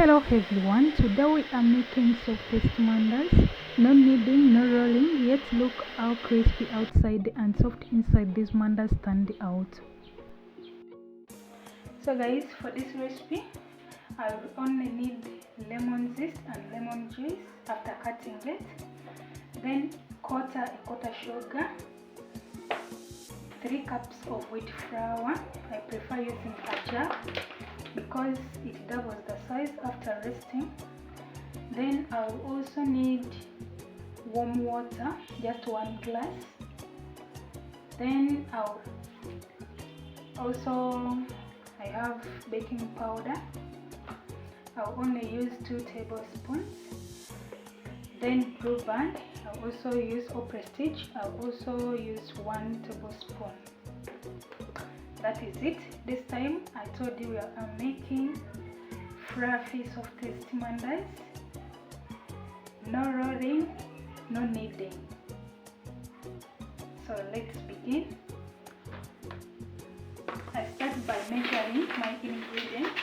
Hello everyone, today we are making soft tasty mandas. No kneading, no rolling, yet look how crispy outside and soft inside these mandas stand out. So guys, for this recipe I will only need lemon zest and lemon juice after cutting it, then a quarter sugar, 3 cups of wheat flour. I prefer using a jar because it doubles the size after resting. Then I will also need warm water, just 1 glass. Then I have baking powder. I'll only use 2 tablespoons. Then blue band, I'll also use prestige. I'll also use 1 tablespoon. That is it. This time I told you I'm making fluffy soft tasty mandas. No rolling, no kneading. So let's begin. I start by measuring my ingredients.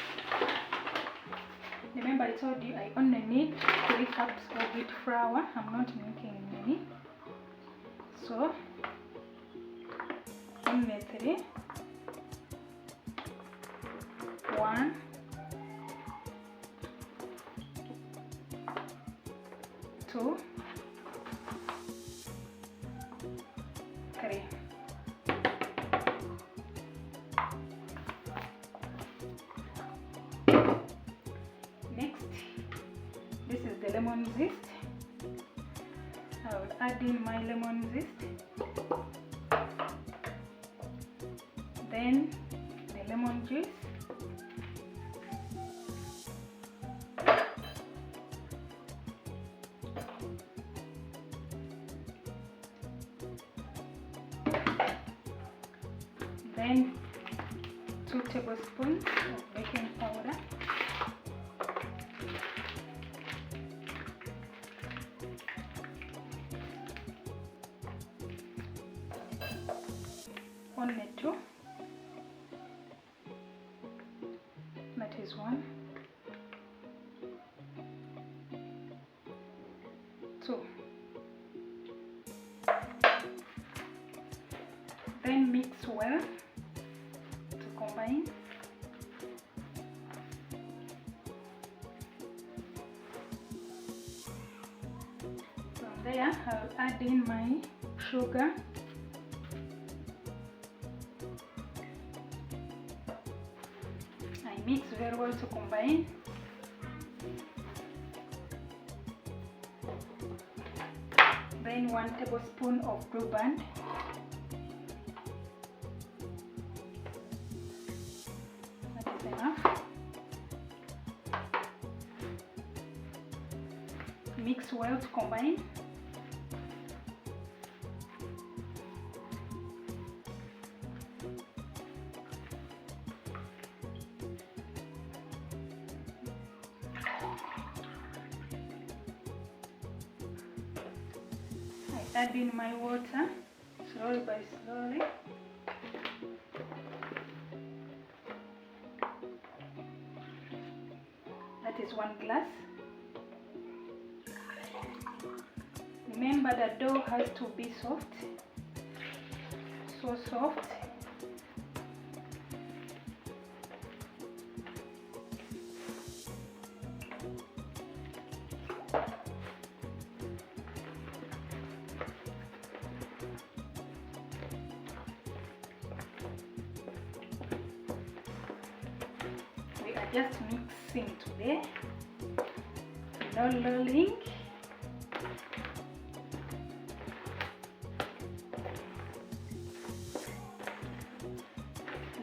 Remember I told you I only need 3 cups of wheat flour. I'm not making many. So only 3. 1, 2, 3. Next, this is the lemon zest. I will add in my lemon zest, then the lemon juice, then 2 tablespoons of baking powder, only 2, that is 1, 2. Then mix well to combine. From there I'll add in my sugar, I mix very well to combine. Then 1 tablespoon of blue band, that is enough. Mix well to combine. I add in my water slowly by slowly. That is 1 glass. Remember the dough has to be soft, so soft. We are just mixing today, no rolling.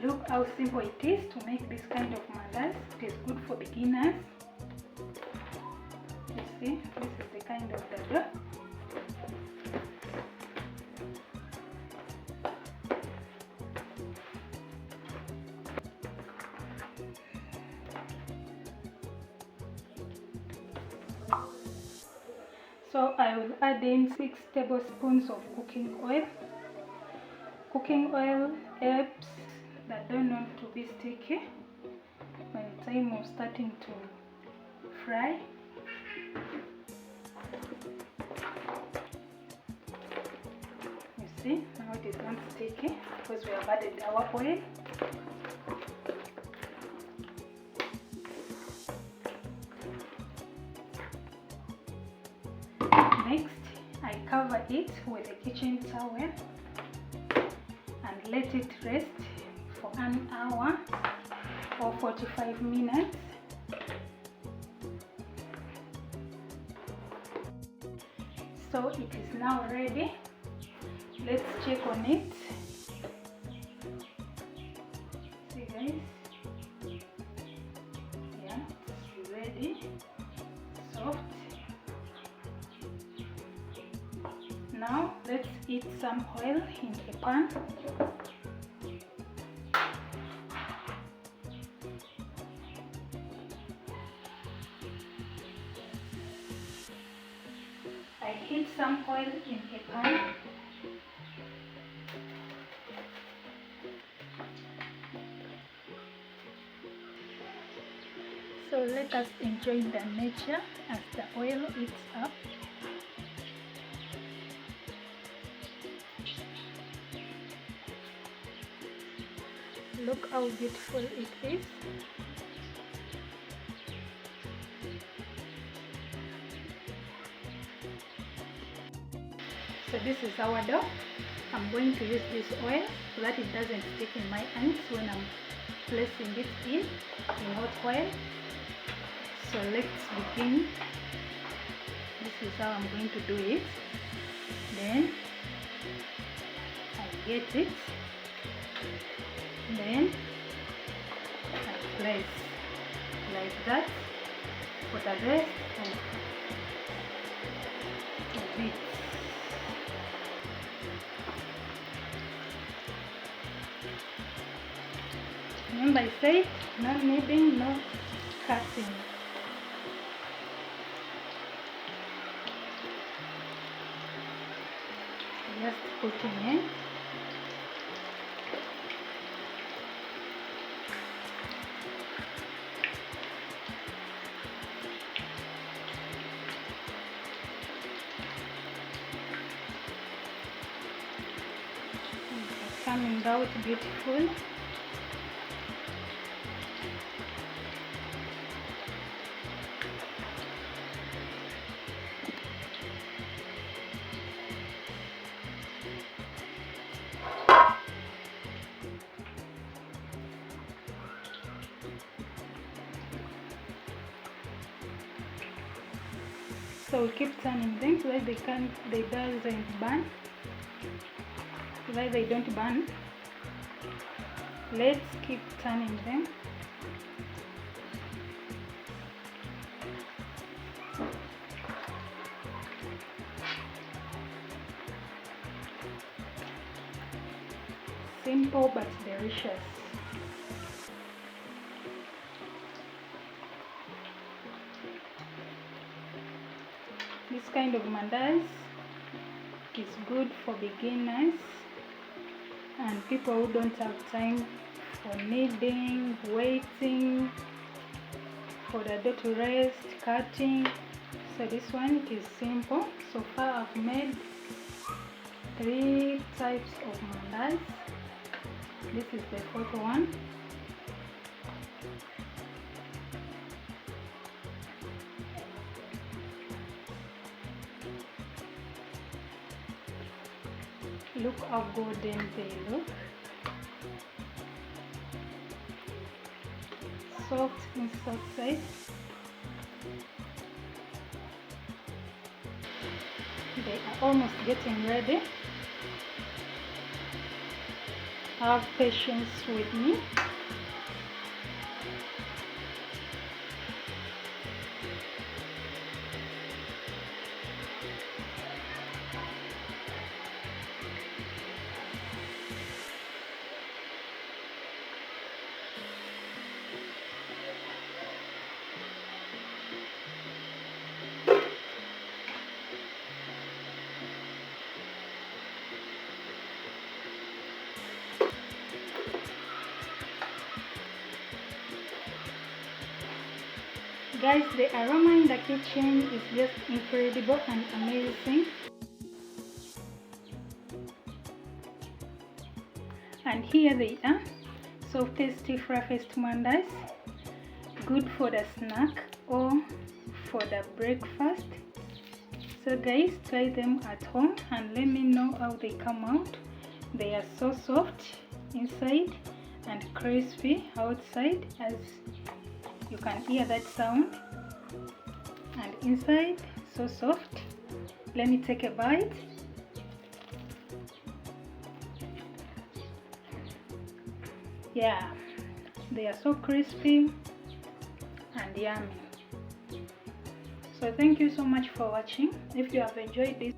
Look how simple it is to make this kind of mandas. It is good for beginners. You see, this is the kind of the dough. So I will add in 6 tablespoons of cooking oil. Cooking oil helps the dough not to be sticky by the time of starting to fry. You see, now it is not sticky because we have added our oil. Next, I cover it with a kitchen towel and let it rest for an hour or 45 minutes. So it is now ready. Let's check on it. See guys, yeah, it's ready, soft. Now let's heat some oil in a pan. I heat some oil in a pan. So let us enjoy the nature as the oil heats up. Look how beautiful it is. So this is our dough. I'm going to use this oil so that it doesn't stick in my hands when I'm placing it in hot oil. So let's begin. This is how I'm going to do it. Then I get it. Then I place like that for the rest of it. Remember I say no kneading, no cutting. Just putting in. Coming out beautiful. So we keep turning them so that they doesn't burn, so that they don't burn. Let's keep turning them. Simple but delicious. This kind of mandazi is good for beginners and people who don't have time for kneading, waiting for the dough to rest, cutting. So this one is simple. So far I've made 3 types of mandazi. This is the 4th one. Look how golden they look. Soft inside. They are almost getting ready. Have patience with me. Guys, the aroma in the kitchen is just incredible and amazing. And here they are, so tasty, fluffy mandazi, good for the snack or for the breakfast. So guys, try them at home and let me know how they come out. They are so soft inside and crispy outside, as you can hear that sound, and inside so soft. Let me take a bite. Yeah, they are so crispy and yummy. So thank you so much for watching. If you have enjoyed this